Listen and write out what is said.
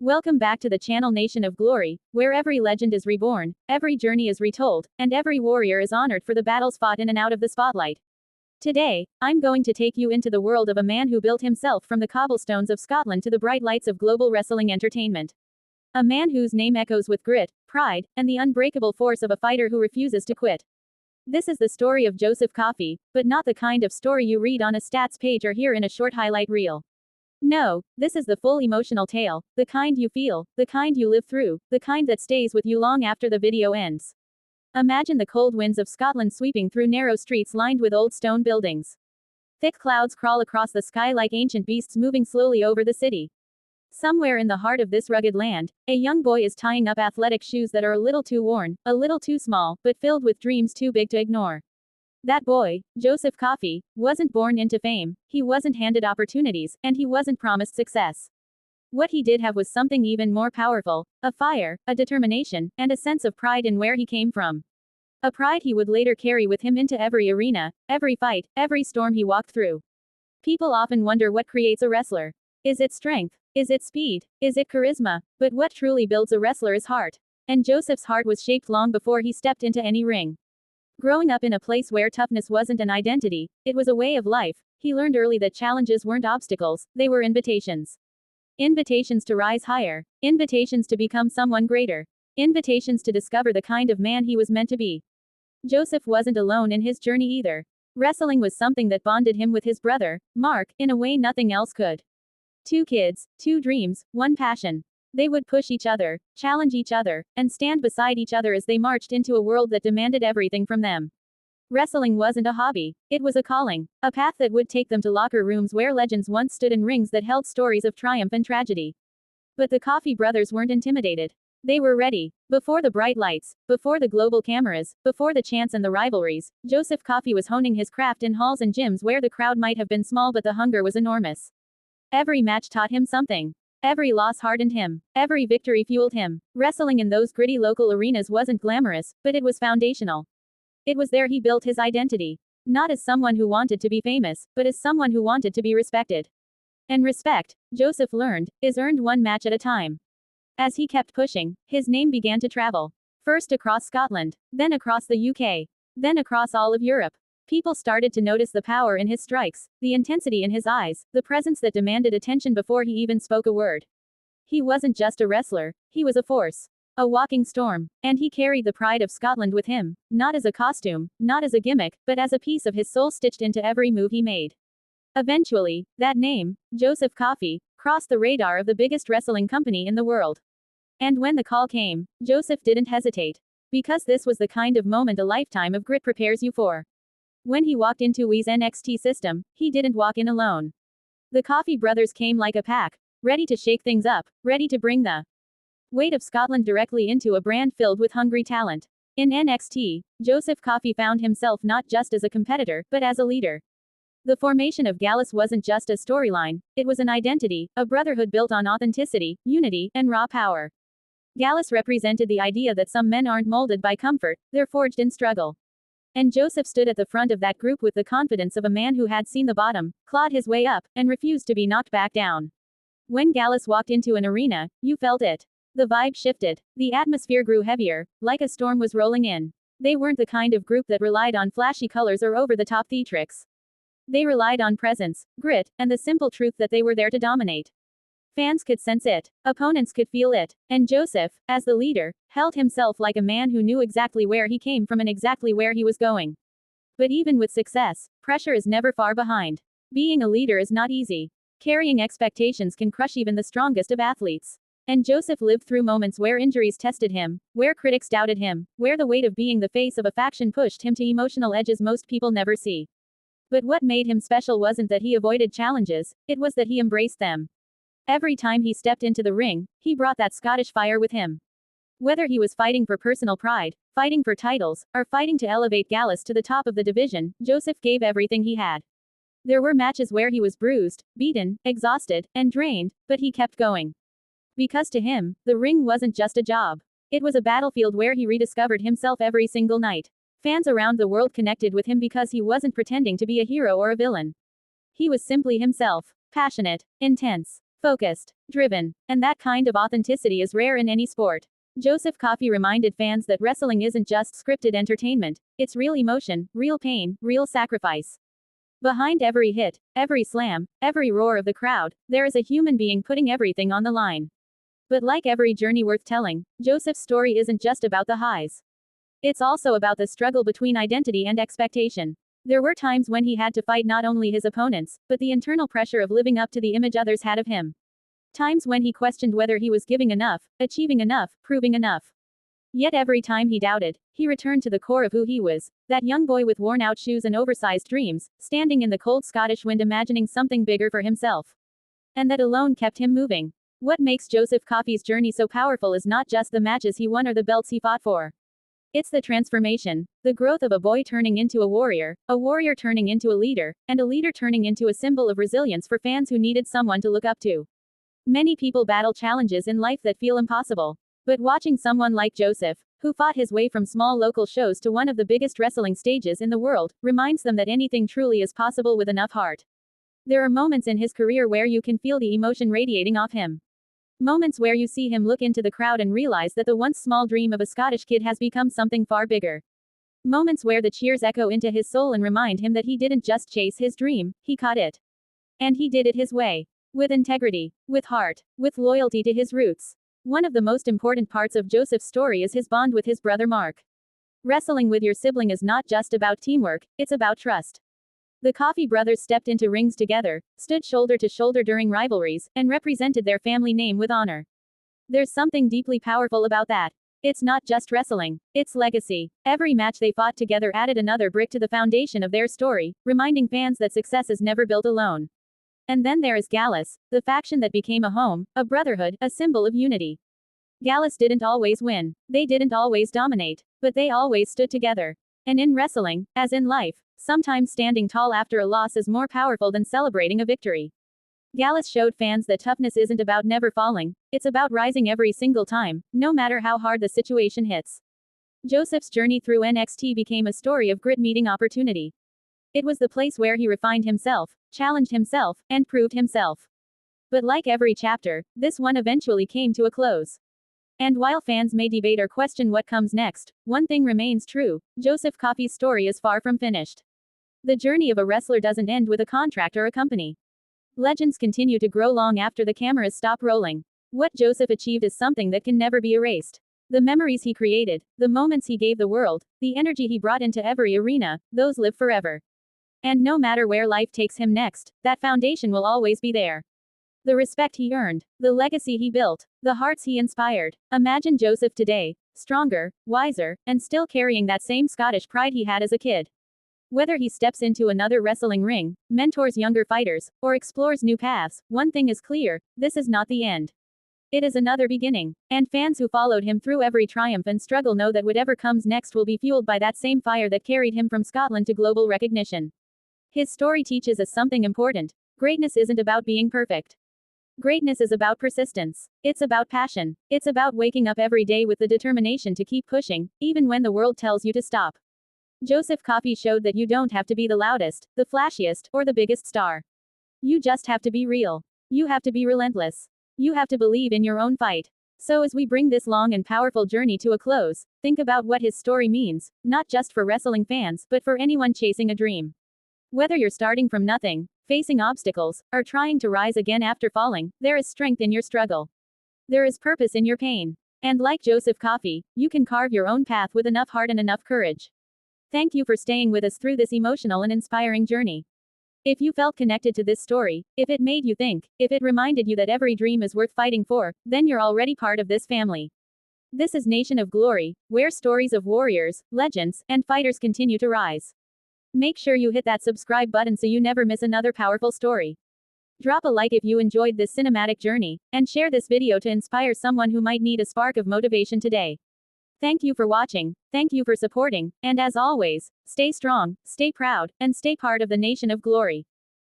Welcome back to the channel Nation of Glory, where every legend is reborn, every journey is retold, and every warrior is honored for the battles fought in and out of the spotlight. Today, I'm going to take you into the world of a man who built himself from the cobblestones of Scotland to the bright lights of global wrestling entertainment. A man whose name echoes with grit, pride, and the unbreakable force of a fighter who refuses to quit. This is the story of Joseph Coffey, but not the kind of story you read on a stats page or hear in a short highlight reel. No, this is the full emotional tale, the kind you feel, the kind you live through, the kind that stays with you long after the video ends. Imagine the cold winds of Scotland sweeping through narrow streets lined with old stone buildings. Thick clouds crawl across the sky like ancient beasts moving slowly over the city. Somewhere in the heart of this rugged land, a young boy is tying up athletic shoes that are a little too worn, a little too small, but filled with dreams too big to ignore. That boy, Joseph Coffey, wasn't born into fame, he wasn't handed opportunities, and he wasn't promised success. What he did have was something even more powerful, a fire, a determination, and a sense of pride in where he came from. A pride he would later carry with him into every arena, every fight, every storm he walked through. People often wonder what creates a wrestler. Is it strength? Is it speed? Is it charisma? But what truly builds a wrestler is heart. And Joseph's heart was shaped long before he stepped into any ring. Growing up in a place where toughness wasn't an identity, it was a way of life, he learned early that challenges weren't obstacles, they were invitations. Invitations to rise higher. Invitations to become someone greater. Invitations to discover the kind of man he was meant to be. Joseph wasn't alone in his journey either. Wrestling was something that bonded him with his brother, Mark, in a way nothing else could. Two kids, two dreams, one passion. They would push each other, challenge each other, and stand beside each other as they marched into a world that demanded everything from them. Wrestling wasn't a hobby, it was a calling, a path that would take them to locker rooms where legends once stood in rings that held stories of triumph and tragedy. But the Coffey brothers weren't intimidated. They were ready. Before the bright lights, before the global cameras, before the chants and the rivalries, Joseph Coffey was honing his craft in halls and gyms where the crowd might have been small but the hunger was enormous. Every match taught him something. Every loss hardened him. Every victory fueled him. Wrestling in those gritty local arenas wasn't glamorous, but it was foundational. It was there he built his identity. Not as someone who wanted to be famous, but as someone who wanted to be respected. And respect, Joseph learned, is earned one match at a time. As he kept pushing, his name began to travel. First across Scotland, then across the UK, then across all of Europe. People started to notice the power in his strikes, the intensity in his eyes, the presence that demanded attention before he even spoke a word. He wasn't just a wrestler, he was a force. A walking storm. And he carried the pride of Scotland with him, not as a costume, not as a gimmick, but as a piece of his soul stitched into every move he made. Eventually, that name, Joseph Coffey, crossed the radar of the biggest wrestling company in the world. And when the call came, Joseph didn't hesitate. Because this was the kind of moment a lifetime of grit prepares you for. When he walked into Wii's NXT system, he didn't walk in alone. The Coffey brothers came like a pack, ready to shake things up, ready to bring the weight of Scotland directly into a brand filled with hungry talent. In NXT, Joseph Coffey found himself not just as a competitor, but as a leader. The formation of Gallus wasn't just a storyline, it was an identity, a brotherhood built on authenticity, unity, and raw power. Gallus represented the idea that some men aren't molded by comfort, they're forged in struggle. And Joseph stood at the front of that group with the confidence of a man who had seen the bottom, clawed his way up, and refused to be knocked back down. When Gallus walked into an arena, you felt it. The vibe shifted. The atmosphere grew heavier, like a storm was rolling in. They weren't the kind of group that relied on flashy colors or over-the-top theatrics. They relied on presence, grit, and the simple truth that they were there to dominate. Fans could sense it. Opponents could feel it. And Joseph, as the leader, held himself like a man who knew exactly where he came from and exactly where he was going. But even with success, pressure is never far behind. Being a leader is not easy. Carrying expectations can crush even the strongest of athletes. And Joseph lived through moments where injuries tested him, where critics doubted him, where the weight of being the face of a faction pushed him to emotional edges most people never see. But what made him special wasn't that he avoided challenges, it was that he embraced them. Every time he stepped into the ring, he brought that Scottish fire with him. Whether he was fighting for personal pride, fighting for titles, or fighting to elevate Gallus to the top of the division, Joseph gave everything he had. There were matches where he was bruised, beaten, exhausted, and drained, but he kept going. Because to him, the ring wasn't just a job. It was a battlefield where he rediscovered himself every single night. Fans around the world connected with him because he wasn't pretending to be a hero or a villain. He was simply himself. Passionate, intense, focused, driven, and that kind of authenticity is rare in any sport. Joseph Coffey reminded fans that wrestling isn't just scripted entertainment, it's real emotion, real pain, real sacrifice. Behind every hit, every slam, every roar of the crowd, there is a human being putting everything on the line. But like every journey worth telling, Joseph's story isn't just about the highs. It's also about the struggle between identity and expectation. There were times when he had to fight not only his opponents, but the internal pressure of living up to the image others had of him. Times when he questioned whether he was giving enough, achieving enough, proving enough. Yet every time he doubted, he returned to the core of who he was, that young boy with worn-out shoes and oversized dreams, standing in the cold Scottish wind imagining something bigger for himself. And that alone kept him moving. What makes Joseph Coffey's journey so powerful is not just the matches he won or the belts he fought for. It's the transformation, the growth of a boy turning into a warrior turning into a leader, and a leader turning into a symbol of resilience for fans who needed someone to look up to. Many people battle challenges in life that feel impossible. But watching someone like Joseph, who fought his way from small local shows to one of the biggest wrestling stages in the world, reminds them that anything truly is possible with enough heart. There are moments in his career where you can feel the emotion radiating off him. Moments where you see him look into the crowd and realize that the once small dream of a Scottish kid has become something far bigger. Moments where the cheers echo into his soul and remind him that he didn't just chase his dream, he caught it. And he did it his way. With integrity, with heart, with loyalty to his roots. One of the most important parts of Joseph's story is his bond with his brother Mark. Wrestling with your sibling is not just about teamwork, it's about trust. The Coffey brothers stepped into rings together, stood shoulder to shoulder during rivalries, and represented their family name with honor. There's something deeply powerful about that. It's not just wrestling, it's legacy. Every match they fought together added another brick to the foundation of their story, reminding fans that success is never built alone. And then there is Gallus, the faction that became a home, a brotherhood, a symbol of unity. Gallus didn't always win. They didn't always dominate. But they always stood together. And in wrestling, as in life, sometimes standing tall after a loss is more powerful than celebrating a victory. Gallus showed fans that toughness isn't about never falling, it's about rising every single time, no matter how hard the situation hits. Joseph's journey through NXT became a story of grit meeting opportunity. It was the place where he refined himself, challenged himself, and proved himself. But like every chapter, this one eventually came to a close. And while fans may debate or question what comes next, one thing remains true: Joseph Coffey's story is far from finished. The journey of a wrestler doesn't end with a contract or a company. Legends continue to grow long after the cameras stop rolling. What Joseph achieved is something that can never be erased. The memories he created, the moments he gave the world, the energy he brought into every arena, those live forever. And no matter where life takes him next, that foundation will always be there. The respect he earned, the legacy he built, the hearts he inspired. Imagine Joseph today, stronger, wiser, and still carrying that same Scottish pride he had as a kid. Whether he steps into another wrestling ring, mentors younger fighters, or explores new paths, one thing is clear: this is not the end. It is another beginning. And fans who followed him through every triumph and struggle know that whatever comes next will be fueled by that same fire that carried him from Scotland to global recognition. His story teaches us something important. Greatness isn't about being perfect. Greatness is about persistence. It's about passion. It's about waking up every day with the determination to keep pushing, even when the world tells you to stop. Joseph Coffey showed that you don't have to be the loudest, the flashiest, or the biggest star. You just have to be real. You have to be relentless. You have to believe in your own fight. So as we bring this long and powerful journey to a close, think about what his story means, not just for wrestling fans, but for anyone chasing a dream. Whether you're starting from nothing, facing obstacles, or trying to rise again after falling, there is strength in your struggle. There is purpose in your pain. And like Joseph Coffey, you can carve your own path with enough heart and enough courage. Thank you for staying with us through this emotional and inspiring journey. If you felt connected to this story, if it made you think, if it reminded you that every dream is worth fighting for, then you're already part of this family. This is Nation of Glory, where stories of warriors, legends, and fighters continue to rise. Make sure you hit that subscribe button so you never miss another powerful story. Drop a like if you enjoyed this cinematic journey, and share this video to inspire someone who might need a spark of motivation today. Thank you for watching, thank you for supporting, and as always, stay strong, stay proud, and stay part of the Nation of Glory.